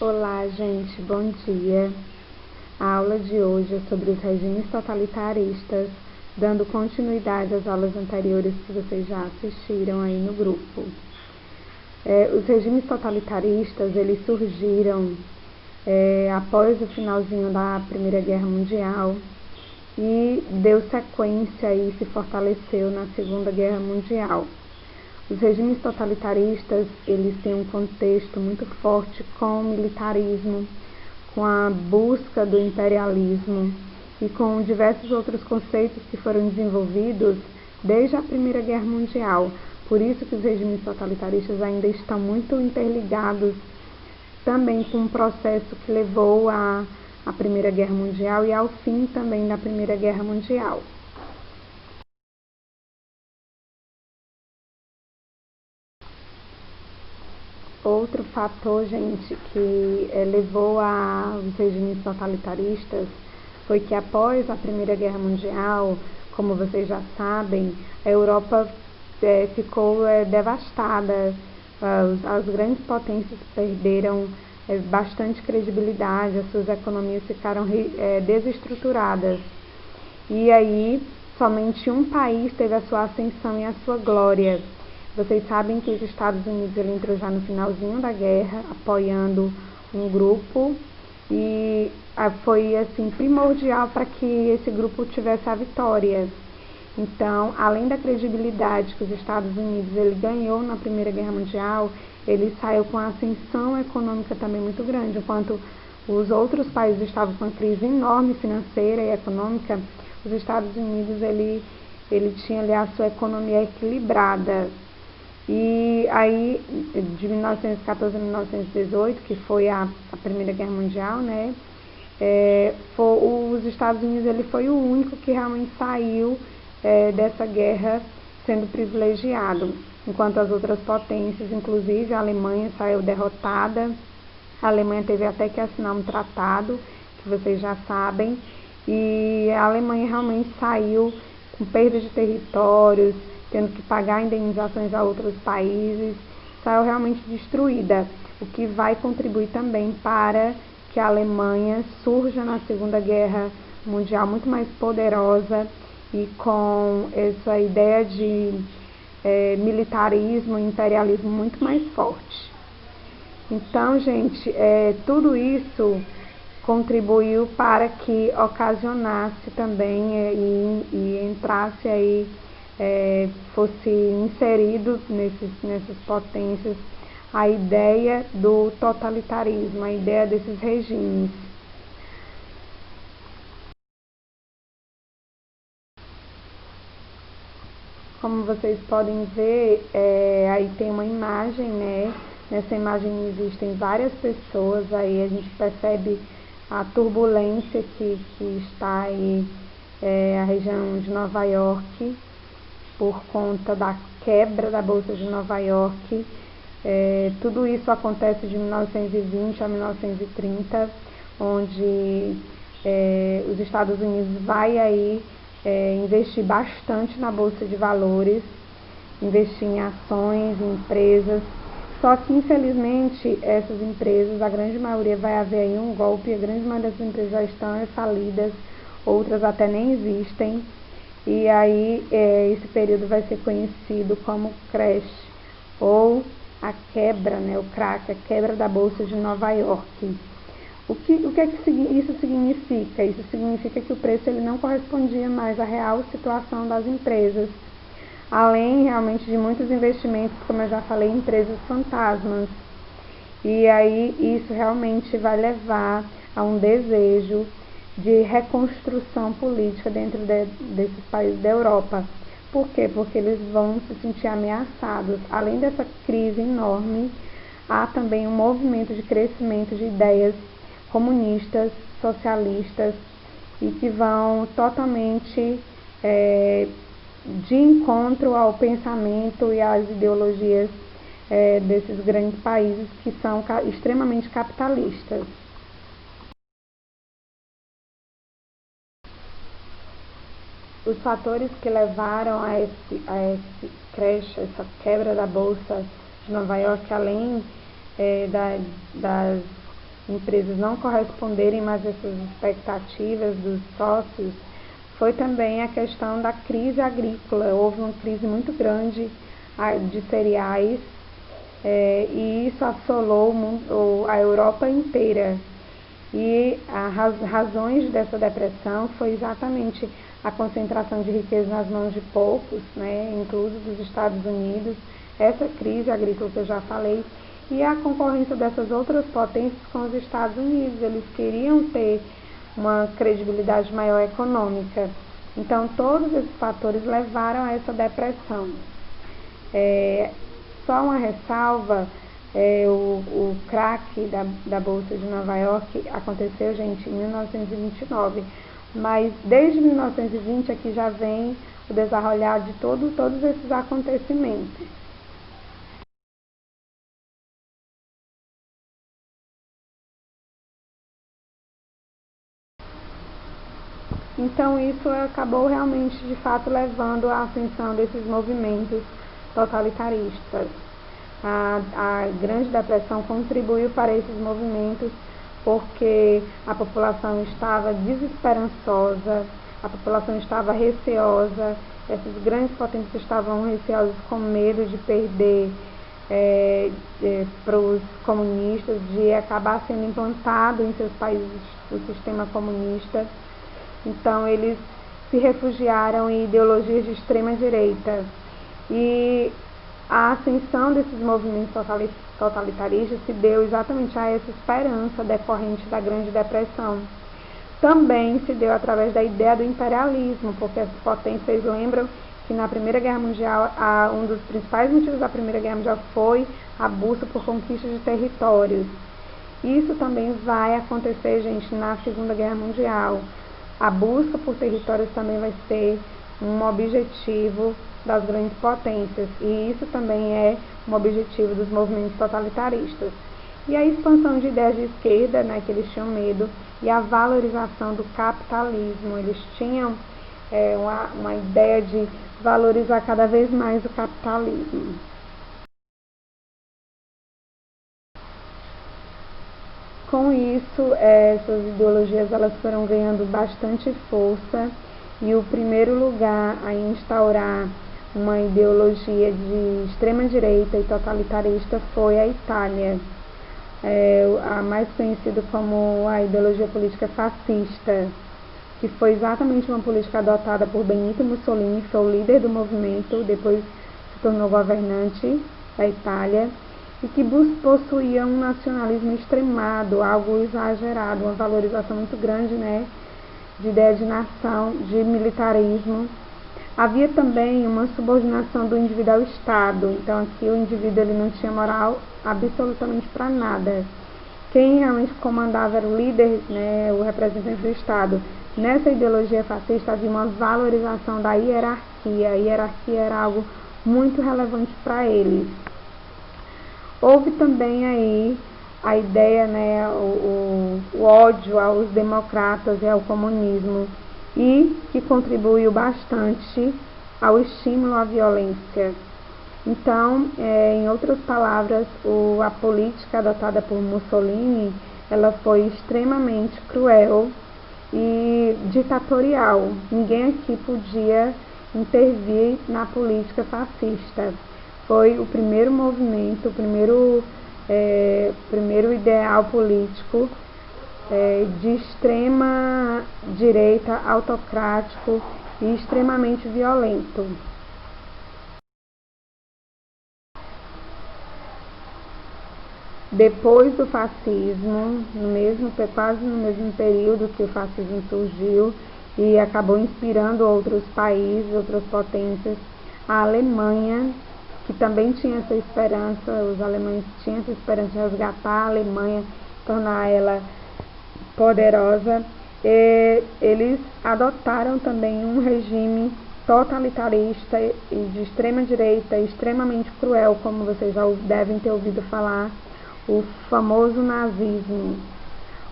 Olá, gente, bom dia. A aula de hoje é sobre os regimes totalitaristas, dando continuidade às aulas anteriores que vocês já assistiram aí no grupo. Os regimes totalitaristas, eles surgiram após o finalzinho da Primeira Guerra Mundial e deu sequência e se fortaleceu na Segunda Guerra Mundial. Os regimes totalitaristas, eles têm um contexto muito forte com o militarismo, com a busca do imperialismo e com diversos outros conceitos que foram desenvolvidos desde a Primeira Guerra Mundial. Por isso que os regimes totalitaristas ainda estão muito interligados também com um processo que levou à Primeira Guerra Mundial e ao fim também da Primeira Guerra Mundial. Outro fator, gente, que levou aos regimes totalitaristas foi que após a Primeira Guerra Mundial, como vocês já sabem, a Europa ficou devastada. As grandes potências perderam bastante credibilidade, as suas economias ficaram desestruturadas. E aí, somente um país teve a sua ascensão e a sua glória. Vocês sabem que os Estados Unidos ele entrou já no finalzinho da guerra, apoiando um grupo, e foi assim primordial para que esse grupo tivesse a vitória. Então, além da credibilidade que os Estados Unidos ele ganhou na Primeira Guerra Mundial, ele saiu com uma ascensão econômica também muito grande, enquanto os outros países estavam com uma crise enorme financeira e econômica. Os Estados Unidos ele tinha ali a sua economia equilibrada. E aí, de 1914 a 1918, que foi a Primeira Guerra Mundial, né, os Estados Unidos ele foi o único que realmente saiu dessa guerra sendo privilegiado, enquanto as outras potências, inclusive a Alemanha, saiu derrotada. A Alemanha teve até que assinar um tratado, que vocês já sabem, e a Alemanha realmente saiu com perda de territórios, tendo que pagar indenizações a outros países, saiu realmente destruída, o que vai contribuir também para que a Alemanha surja na Segunda Guerra Mundial muito mais poderosa e com essa ideia de militarismo e imperialismo muito mais forte. Então, gente, tudo isso contribuiu para que ocasionasse também e entrasse aí, fosse inserido nessas potências a ideia do totalitarismo, a ideia desses regimes. Como vocês podem ver, aí tem uma imagem, né? Nessa imagem existem várias pessoas, aí a gente percebe a turbulência que está aí, a região de Nova York, por conta da quebra da Bolsa de Nova York. Tudo isso acontece de 1920 a 1930, onde os Estados Unidos vai aí investir bastante na Bolsa de Valores, investir em ações, em empresas. Só que, infelizmente, essas empresas, a grande maioria vai haver aí um golpe, a grande maioria dessas empresas já estão falidas, outras até nem existem. E aí esse período vai ser conhecido como crash, ou a quebra, né, o crack, a quebra da Bolsa de Nova York. O que é que isso significa? Isso significa que o preço ele não correspondia mais à real situação das empresas, além realmente de muitos investimentos, como eu já falei, em empresas fantasmas. E aí isso realmente vai levar a um desejo de reconstrução política dentro desses países da Europa. Por quê? Porque eles vão se sentir ameaçados. Além dessa crise enorme, há também um movimento de crescimento de ideias comunistas, socialistas, e que vão totalmente de encontro ao pensamento e às ideologias desses grandes países que são extremamente capitalistas. Os fatores que levaram a esse crash, essa quebra da Bolsa de Nova York, além das empresas não corresponderem mais a essas expectativas dos sócios, foi também a questão da crise agrícola. Houve uma crise muito grande de cereais e isso assolou a Europa inteira. E as razões dessa depressão foi exatamente a concentração de riqueza nas mãos de poucos, né, inclusive dos Estados Unidos, essa crise agrícola que eu já falei, e a concorrência dessas outras potências com os Estados Unidos. Eles queriam ter uma credibilidade maior econômica. Então, todos esses fatores levaram a essa depressão. Só uma ressalva, o crack da Bolsa de Nova York aconteceu, gente, em 1929, mas desde 1920 aqui já vem o desenrolar de todos esses acontecimentos. Então isso acabou realmente, de fato, levando à ascensão desses movimentos totalitaristas. A Grande Depressão contribuiu para esses movimentos porque a população estava desesperançosa, a população estava receosa, essas grandes potências estavam receosas com medo de perder para os comunistas, de acabar sendo implantado em seus países o sistema comunista. Então eles se refugiaram em ideologias de extrema direita. E a ascensão desses movimentos totalitaristas se deu exatamente a essa esperança decorrente da Grande Depressão. Também se deu através da ideia do imperialismo, porque as potências lembram que na Primeira Guerra Mundial, um dos principais motivos da Primeira Guerra Mundial foi a busca por conquista de territórios. Isso também vai acontecer, gente, na Segunda Guerra Mundial. A busca por territórios também vai ser um objetivo das grandes potências, e isso também é um objetivo dos movimentos totalitaristas. E a expansão de ideias de esquerda, né, que eles tinham medo, e a valorização do capitalismo. Eles tinham uma ideia de valorizar cada vez mais o capitalismo. Com isso, essas ideologias elas foram ganhando bastante força, e o primeiro lugar a instaurar uma ideologia de extrema direita e totalitarista foi a Itália, a mais conhecida como a ideologia política fascista, que foi exatamente uma política adotada por Benito Mussolini, que foi o líder do movimento, depois se tornou governante da Itália, e que possuía um nacionalismo extremado, algo exagerado, uma valorização muito grande, né, de ideia de nação, de militarismo. Havia também uma subordinação do indivíduo ao Estado. Então aqui o indivíduo ele não tinha moral absolutamente para nada. Quem realmente comandava era o líder, né, o representante do Estado. Nessa ideologia fascista havia uma valorização da hierarquia. A hierarquia era algo muito relevante para eles. Houve também aí a ideia, né, o ódio aos democratas e ao comunismo, e que contribuiu bastante ao estímulo à violência. Então, em outras palavras, a política adotada por Mussolini, ela foi extremamente cruel e ditatorial. Ninguém aqui podia intervir na política fascista. Foi o primeiro movimento, o primeiro ideal político de extrema direita, autocrático e extremamente violento. Depois do fascismo, quase no mesmo período que o fascismo surgiu e acabou inspirando outros países, outras potências, a Alemanha, que também tinha essa esperança, os alemães tinham essa esperança de resgatar a Alemanha, tornar ela poderosa. Eles adotaram também um regime totalitarista e de extrema direita, extremamente cruel, como vocês já devem ter ouvido falar, o famoso nazismo.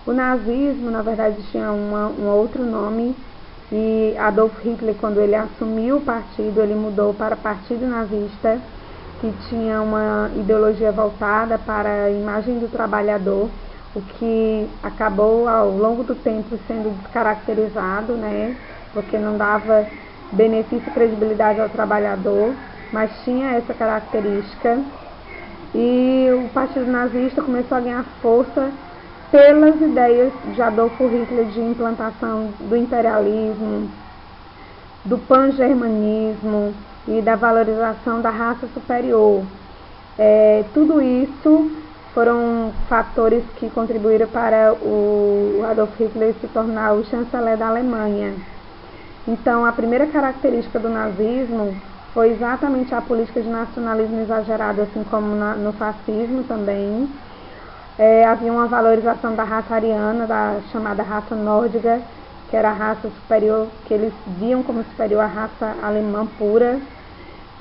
O nazismo, na verdade, tinha um outro nome, e Adolf Hitler, quando ele assumiu o partido, ele mudou para Partido Nazista, que tinha uma ideologia voltada para a imagem do trabalhador. o que acabou ao longo do tempo sendo descaracterizado, né, porque não dava benefício e credibilidade ao trabalhador, mas tinha essa característica. E o Partido Nazista começou a ganhar força pelas ideias de Adolf Hitler de implantação do imperialismo, do pan-germanismo e da valorização da raça superior. Tudo isso foram fatores que contribuíram para o Adolf Hitler se tornar o chanceler da Alemanha. Então, a primeira característica do nazismo foi exatamente a política de nacionalismo exagerado, assim como no fascismo também. Havia uma valorização da raça ariana, da chamada raça nórdica, que era a raça superior, que eles viam como superior à raça alemã pura,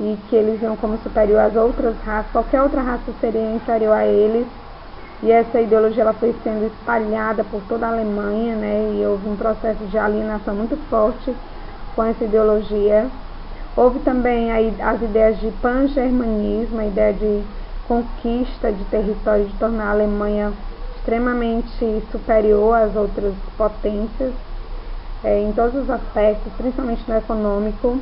e que eles viam como superior às outras raças, qualquer outra raça seria inferior a eles. E essa ideologia ela foi sendo espalhada por toda a Alemanha, né, e houve um processo de alienação muito forte com essa ideologia. Houve também as ideias de pan-germanismo, a ideia de conquista de território, de tornar a Alemanha extremamente superior às outras potências, em todos os aspectos, principalmente no econômico.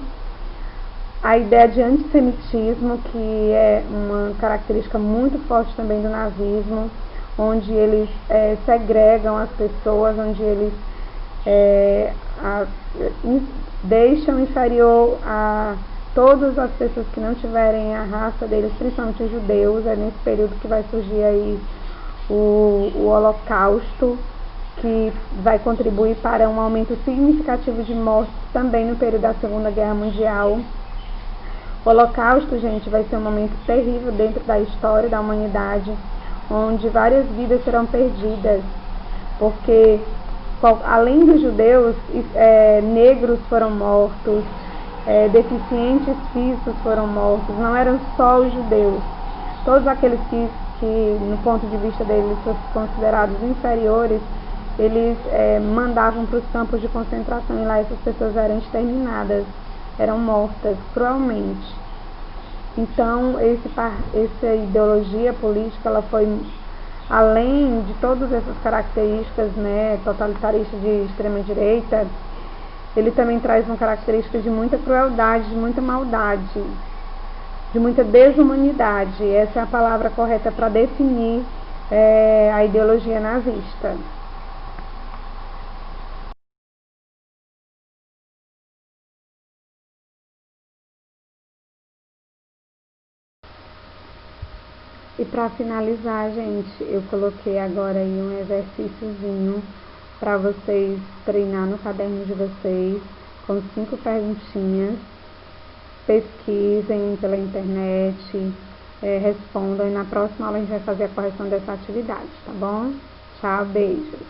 A ideia de antissemitismo, que é uma característica muito forte também do nazismo, onde eles segregam as pessoas, onde eles deixam inferior a todas as pessoas que não tiverem a raça deles, principalmente os judeus. É nesse período que vai surgir aí o Holocausto, que vai contribuir para um aumento significativo de mortes também no período da Segunda Guerra Mundial. O Holocausto, gente, vai ser um momento terrível dentro da história da humanidade, onde várias vidas serão perdidas, porque além dos judeus, negros foram mortos, deficientes físicos foram mortos. Não eram só os judeus, todos aqueles que no ponto de vista deles fossem considerados inferiores, eles mandavam para os campos de concentração, e lá essas pessoas eram exterminadas, eram mortas cruelmente. Então essa ideologia política, ela foi além de todas essas características, né, totalitaristas de extrema direita. Ele também traz uma característica de muita crueldade, de muita maldade, de muita desumanidade. Essa é a palavra correta para definir a ideologia nazista. E para finalizar, gente, eu coloquei agora aí um exercíciozinho para vocês treinar no caderno de vocês, com 5 perguntinhas. Pesquisem pela internet, respondam, e na próxima aula a gente vai fazer a correção dessa atividade, tá bom? Tchau, beijos!